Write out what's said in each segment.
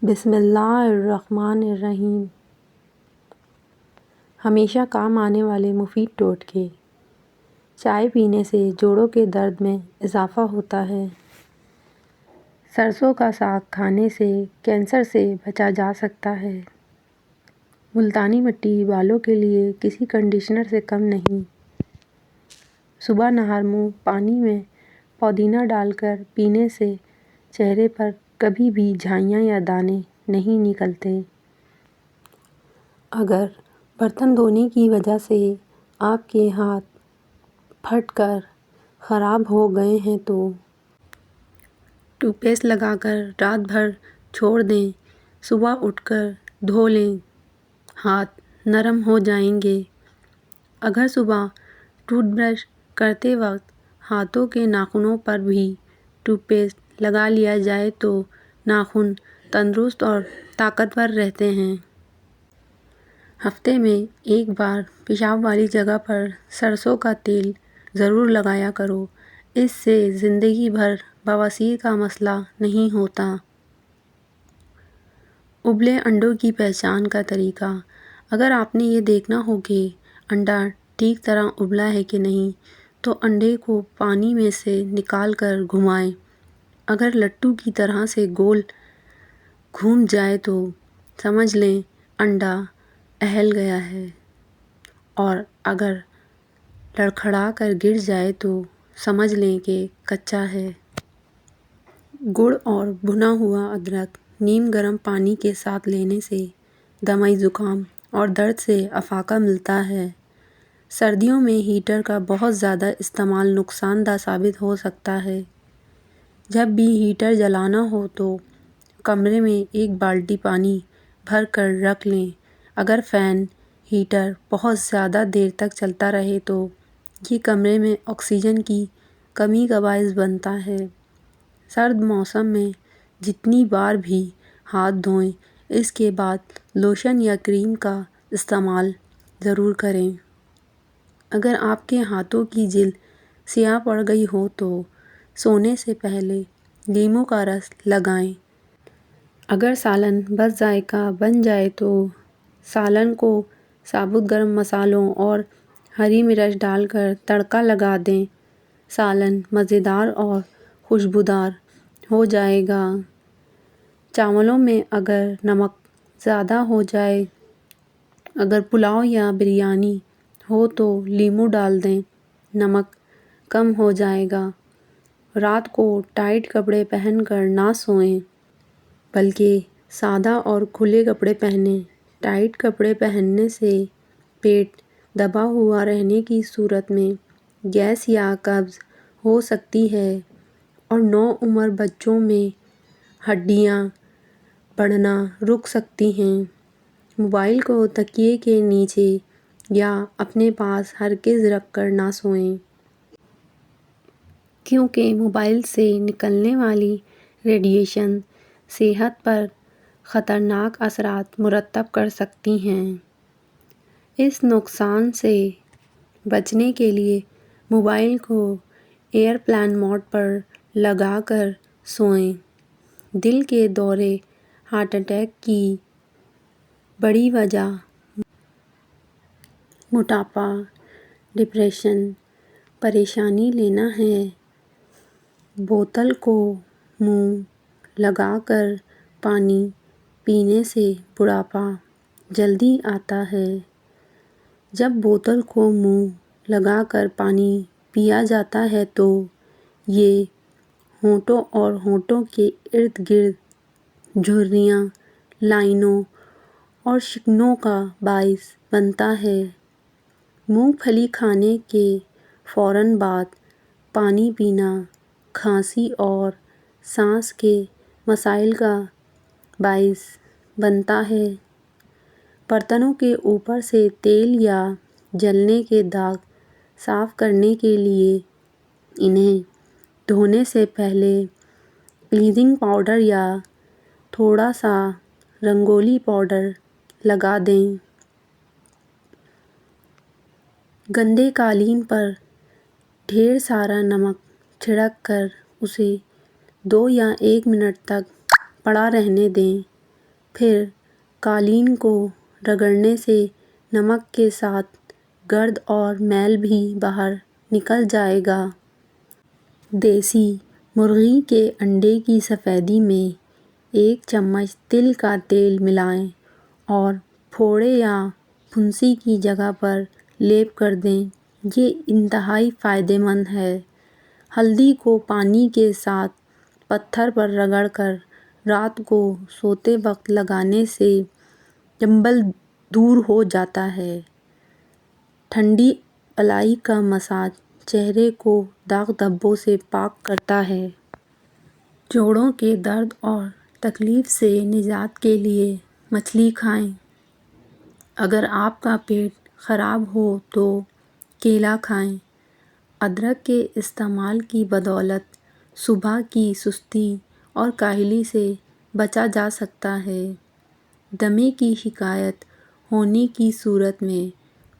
بسم اللہ الرحمن الرحیم۔ ہمیشہ کام آنے والے مفید ٹوٹکے۔ چائے پینے سے جوڑوں کے درد میں اضافہ ہوتا ہے۔ سرسوں کا ساگ کھانے سے کینسر سے بچا جا سکتا ہے۔ ملتانی مٹی بالوں کے لیے کسی کنڈیشنر سے کم نہیں۔ صبح نہار منہ پانی میں پودینہ ڈال کر پینے سے چہرے پر کبھی بھی جھائیاں یا دانے نہیں نکلتے۔ اگر برتن دھونے کی وجہ سے آپ کے ہاتھ پھٹ کر خراب ہو گئے ہیں تو ٹوتھ پیسٹ لگا کر رات بھر چھوڑ دیں۔ صبح اٹھ کر دھو لیں، ہاتھ نرم ہو جائیں گے۔ اگر صبح ٹوتھ برش کرتے وقت ہاتھوں کے ناخنوں پر بھی ٹوتھ پیسٹ لگا لیا جائے تو ناخن تندرست اور طاقتور رہتے ہیں۔ ہفتے میں ایک بار پیشاب والی جگہ پر سرسوں کا تیل ضرور لگایا کرو، اس سے زندگی بھر بواسیر کا مسئلہ نہیں ہوتا۔ ابلے انڈوں کی پہچان کا طریقہ۔ اگر آپ نے یہ دیکھنا ہو کہ انڈا ٹھیک طرح ابلا ہے کہ نہیں تو انڈے کو پانی میں سے نکال کر گھمائیں۔ اگر لٹو کی طرح سے گول گھوم جائے تو سمجھ لیں انڈا اہل گیا ہے، اور اگر لڑکھڑا کر گر جائے تو سمجھ لیں کہ کچا ہے۔ گڑ اور بھنا ہوا ادرک نیم گرم پانی کے ساتھ لینے سے دمائی زکام اور درد سے افاقہ ملتا ہے۔ سردیوں میں ہیٹر کا بہت زیادہ استعمال نقصان دہ ثابت ہو سکتا ہے۔ جب بھی ہیٹر جلانا ہو تو کمرے میں ایک بالٹی پانی بھر کر رکھ لیں۔ اگر فین ہیٹر بہت زیادہ دیر تک چلتا رہے تو یہ کمرے میں آکسیجن کی کمی کا باعث بنتا ہے۔ سرد موسم میں جتنی بار بھی ہاتھ دھوئیں، اس کے بعد لوشن یا کریم کا استعمال ضرور کریں۔ اگر آپ کے ہاتھوں کی جلد سیاہ پڑ گئی ہو تو سونے سے پہلے لیموں کا رس لگائیں۔ اگر سالن بد ذائقہ بن جائے تو سالن کو ثابت گرم مصالحوں اور ہری مرچ ڈال کر تڑکا لگا دیں۔ سالن مزیدار اور خوشبودار ہو جائے گا۔ چاولوں میں اگر نمک زیادہ ہو جائے، اگر پلاؤ یا بریانی ہو تو لیموں ڈال دیں، نمک کم ہو جائے گا۔ رات کو ٹائٹ کپڑے پہن کر نہ سوئیں، بلکہ سادہ اور کھلے کپڑے پہنیں۔ ٹائٹ کپڑے پہننے سے پیٹ دبا ہوا رہنے کی صورت میں گیس یا قبض ہو سکتی ہے، اور نوعمر بچوں میں ہڈیاں بڑھنا رک سکتی ہیں۔ موبائل کو تکیے کے نیچے یا اپنے پاس ہرگز رکھ کر نہ سوئیں، کیونکہ موبائل سے نکلنے والی ریڈیشن صحت پر خطرناک اثرات مرتب کر سکتی ہیں۔ اس نقصان سے بچنے کے لیے موبائل کو ایئرپلین موڈ پر لگا کر سوئیں۔ دل کے دورے، ہارٹ اٹیک کی بڑی وجہ موٹاپا، ڈپریشن، پریشانی لینا ہے۔ بوتل کو منہ لگا کر پانی پینے سے بڑھاپا جلدی آتا ہے۔ جب بوتل کو منہ لگا کر پانی پیا جاتا ہے تو یہ ہونٹوں اور ہونٹوں کے ارد گرد جھریاں، لائنوں اور شکنوں کا باعث بنتا ہے۔ مونگ پھلی کھانے کے فوراً بعد پانی پینا کھانسی اور سانس کے مسائل کا باعث بنتا ہے۔ برتنوں کے اوپر سے تیل یا جلنے کے داغ صاف کرنے کے لیے انہیں دھونے سے پہلے کلینزنگ پاؤڈر یا تھوڑا سا رنگولی پاؤڈر لگا دیں۔ گندے قالین پر ڈھیر سارا نمک چھڑک کر اسے 2 یا 1 منٹ تک پڑا رہنے دیں۔ پھر قالین کو رگڑنے سے نمک کے ساتھ گرد اور میل بھی باہر نکل جائے گا۔ دیسی مرغی کے انڈے کی سفیدی میں 1 چمچ تل کا تیل ملائیں اور پھوڑے یا پھنسی کی جگہ پر لیپ کر دیں۔ یہ انتہائی فائدہ مند ہے۔ ہلدی کو پانی کے ساتھ پتھر پر رگڑ کر رات کو سوتے وقت لگانے سے چنبل دور ہو جاتا ہے۔ ٹھنڈی الائی کا مساج چہرے کو داغ دھبوں سے پاک کرتا ہے۔ جوڑوں کے درد اور تکلیف سے نجات کے لیے مچھلی کھائیں۔ اگر آپ کا پیٹ خراب ہو تو کیلا کھائیں۔ ادرک کے استعمال کی بدولت صبح کی سستی اور کاہلی سے بچا جا سکتا ہے۔ دمے کی شکایت ہونے کی صورت میں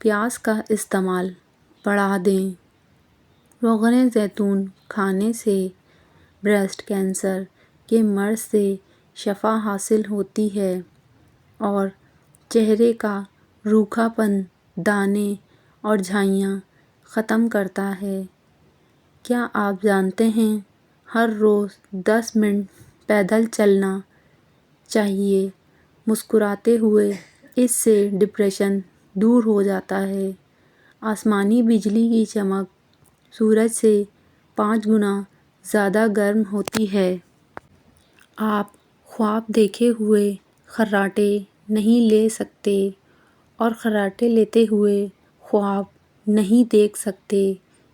پیاز کا استعمال بڑھا دیں۔ روغن زیتون کھانے سے بریسٹ کینسر کے مرض سے شفا حاصل ہوتی ہے اور چہرے کا روکھا پن، دانے اور جھائیاں ختم کرتا ہے۔ کیا آپ جانتے ہیں ہر روز 10 منٹ پیدل چلنا چاہیے۔ مسکراتے ہوئے اس سے ڈپریشن دور ہو جاتا ہے۔ آسمانی بجلی کی چمک سورج سے 5 گنا زیادہ گرم ہوتی ہے۔ آپ خواب دیکھے ہوئے خراٹے نہیں لے سکتے اور خراٹے لیتے ہوئے خواب نہیں دیکھ سکتے،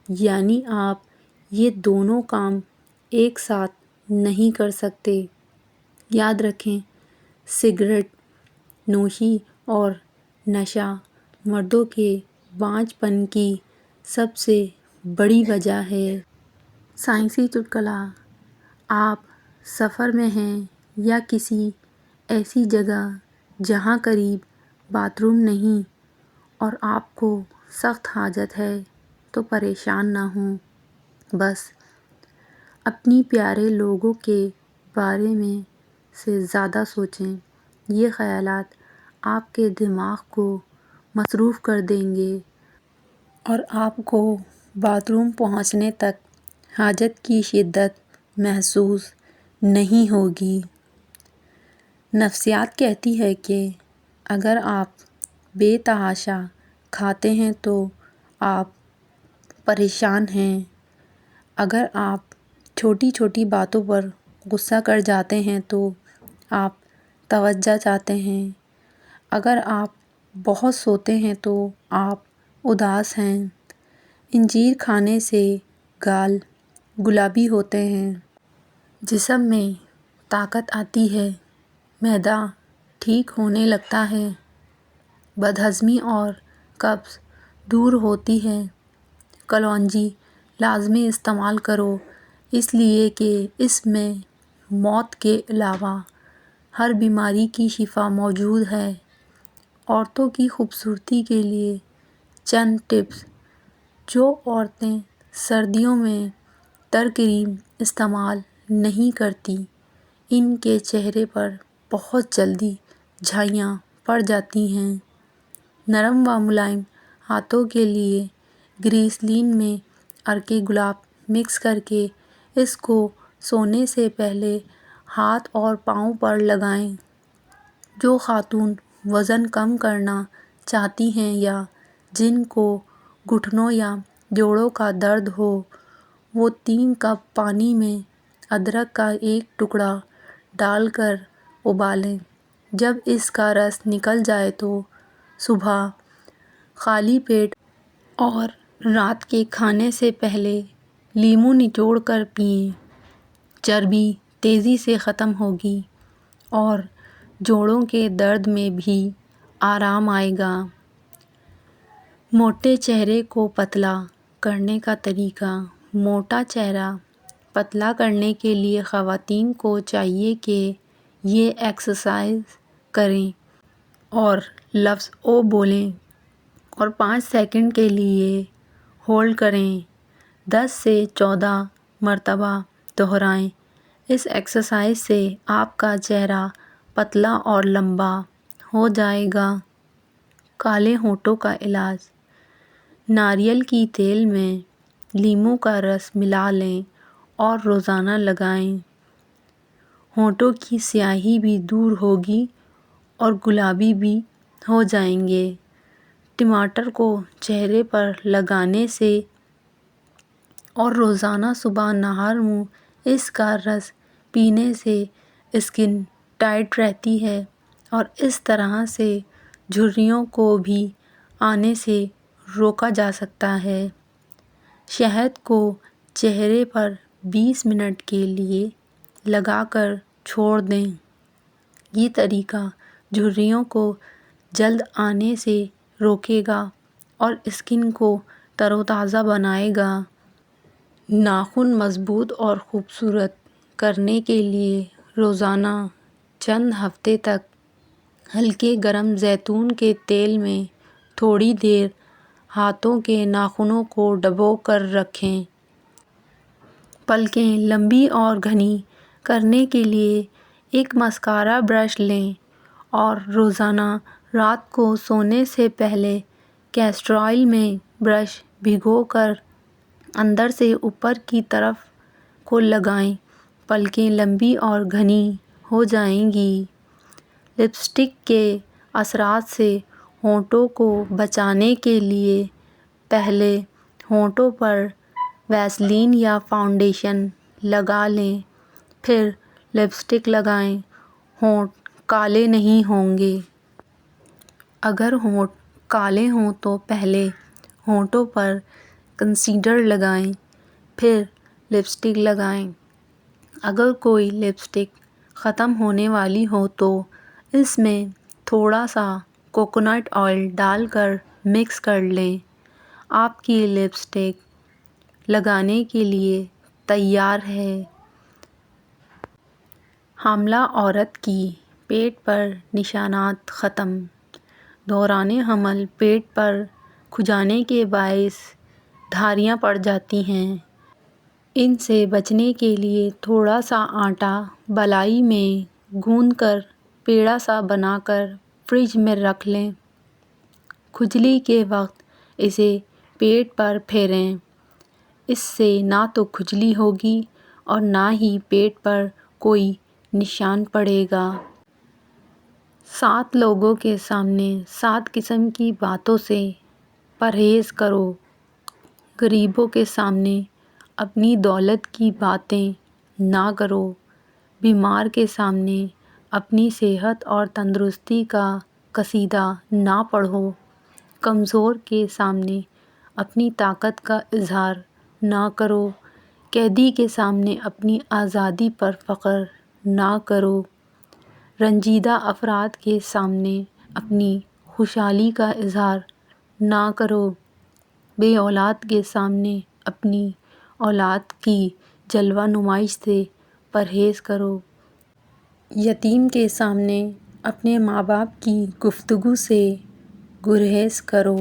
یعنی آپ یہ دونوں کام ایک ساتھ نہیں کر سکتے۔ یاد رکھیں، سگریٹ نوشی اور نشہ مردوں کے بانجھ پن کی سب سے بڑی وجہ ہے۔ سائنسی چٹکلا: آپ سفر میں ہیں یا کسی ایسی جگہ جہاں قریب باتھ روم نہیں اور آپ کو سخت حاجت ہے تو پریشان نہ ہوں۔ بس اپنے پیارے لوگوں کے بارے میں سے زیادہ سوچیں۔ یہ خیالات آپ کے دماغ کو مصروف کر دیں گے اور آپ کو باتھ روم پہنچنے تک حاجت کی شدت محسوس نہیں ہوگی۔ نفسیات کہتی ہے کہ اگر آپ بے تحاشا کھاتے ہیں تو آپ پریشان ہیں۔ اگر آپ چھوٹی چھوٹی باتوں پر غصہ کر جاتے ہیں تو آپ توجہ چاہتے ہیں۔ اگر آپ بہت سوتے ہیں تو آپ اداس ہیں۔ انجیر کھانے سے گال گلابی ہوتے ہیں۔ جسم میں طاقت آتی ہے۔ معدہ ٹھیک ہونے لگتا ہے۔ بد ہضمی اور قبض دور ہوتی ہے۔ کلونجی لازمی استعمال کرو، اس لیے کہ اس میں موت کے علاوہ ہر بیماری کی شفا موجود ہے۔ عورتوں کی خوبصورتی کے لیے چند ٹپس۔ جو عورتیں سردیوں میں تر کریم استعمال نہیں کرتیں، ان کے چہرے پر بہت جلدی جھائیاں پڑ جاتی ہیں۔ نرم و ملائم ہاتھوں کے لیے گریسلین میں عرق گلاب مکس کرکے اس کو سونے سے پہلے ہاتھ اور پاؤں پر لگائیں۔ جو خاتون وزن کم کرنا چاہتی ہیں یا جن کو گھٹنوں یا جوڑوں کا درد ہو، وہ 3 کپ پانی میں ادرک کا 1 ٹکڑا ڈال کر ابالیں۔ جب اس کا رس نکل جائے تو صبح خالی پیٹ اور رات کے کھانے سے پہلے لیموں نچوڑ کر پئیں۔ چربی تیزی سے ختم ہوگی اور جوڑوں کے درد میں بھی آرام آئے گا۔ موٹے چہرے کو پتلا کرنے کا طریقہ۔ موٹا چہرہ پتلا کرنے کے لیے خواتین کو چاہیے کہ یہ ایکسرسائز کریں اور لفظ او بولیں اور 5 سیکنڈ کے لیے ہولڈ کریں۔ 10 سے 14 مرتبہ دہرائیں۔ اس ایکسرسائز سے آپ کا چہرہ پتلا اور لمبا ہو جائے گا۔ کالے ہونٹوں کا علاج: ناریل کی تیل میں لیموں کا رس ملا لیں اور روزانہ لگائیں۔ ہونٹوں کی سیاہی بھی دور ہوگی اور گلابی بھی ہو جائیں گے۔ ٹماٹر کو چہرے پر لگانے سے اور روزانہ صبح نہار منہ اس کا رس پینے سے اسکن ٹائٹ رہتی ہے اور اس طرح سے جھریوں کو بھی آنے سے روکا جا سکتا ہے۔ شہد کو چہرے پر 20 منٹ کے لیے لگا کر چھوڑ دیں۔ یہ طریقہ جھریوں کو جلد آنے سے روکے گا اور اسکن کو تر و تازہ بنائے گا۔ ناخن مضبوط اور خوبصورت کرنے کے لیے روزانہ چند ہفتے تک ہلکے گرم زیتون کے تیل میں تھوڑی دیر ہاتھوں کے ناخنوں کو ڈبو کر رکھیں۔ پلکیں لمبی اور گھنی کرنے کے لیے ایک مسکارا برش لیں اور روزانہ رات کو سونے سے پہلے کیسٹر آئل میں برش بھگو کر اندر سے اوپر کی طرف کو لگائیں۔ پلکیں لمبی اور گھنی ہو جائیں گی۔ لپسٹک کے اثرات سے ہونٹوں کو بچانے کے لیے پہلے ہونٹوں پر ویسلین یا فاؤنڈیشن لگا لیں، پھر لپسٹک لگائیں۔ ہونٹ کالے نہیں ہوں گے۔ اگر ہونٹ کالے ہوں تو پہلے ہونٹوں پر کنسیلر لگائیں، پھر لپسٹک لگائیں۔ اگر کوئی لپسٹک ختم ہونے والی ہو تو اس میں تھوڑا سا کوکونٹ آئل ڈال کر مکس کر لیں۔ آپ کی لپسٹک لگانے کے لیے تیار ہے۔ حاملہ عورت کی پیٹ پر نشانات ختم: دوران حمل پیٹ پر کھجانے کے باعث دھاریاں پڑ جاتی ہیں۔ ان سے بچنے کے لیے تھوڑا سا آٹا بالائی میں گوندھ کر پیڑا سا بنا کر فریج میں رکھ لیں۔ کھجلی کے وقت اسے پیٹ پر پھیریں۔ اس سے نہ تو کھجلی ہوگی اور نہ ہی پیٹ پر کوئی نشان پڑے گا۔ 7 لوگوں کے سامنے 7 قسم کی باتوں سے پرہیز کرو۔ غریبوں کے سامنے اپنی دولت کی باتیں نہ کرو۔ بیمار کے سامنے اپنی صحت اور تندرستی کا قصیدہ نہ پڑھو۔ کمزور کے سامنے اپنی طاقت کا اظہار نہ کرو۔ قیدی کے سامنے اپنی آزادی پر فخر نہ کرو۔ رنجیدہ افراد کے سامنے اپنی خوشحالی کا اظہار نہ کرو۔ بے اولاد کے سامنے اپنی اولاد کی جلوہ نمائش سے پرہیز کرو۔ یتیم کے سامنے اپنے ماں باپ کی گفتگو سے گریز کرو۔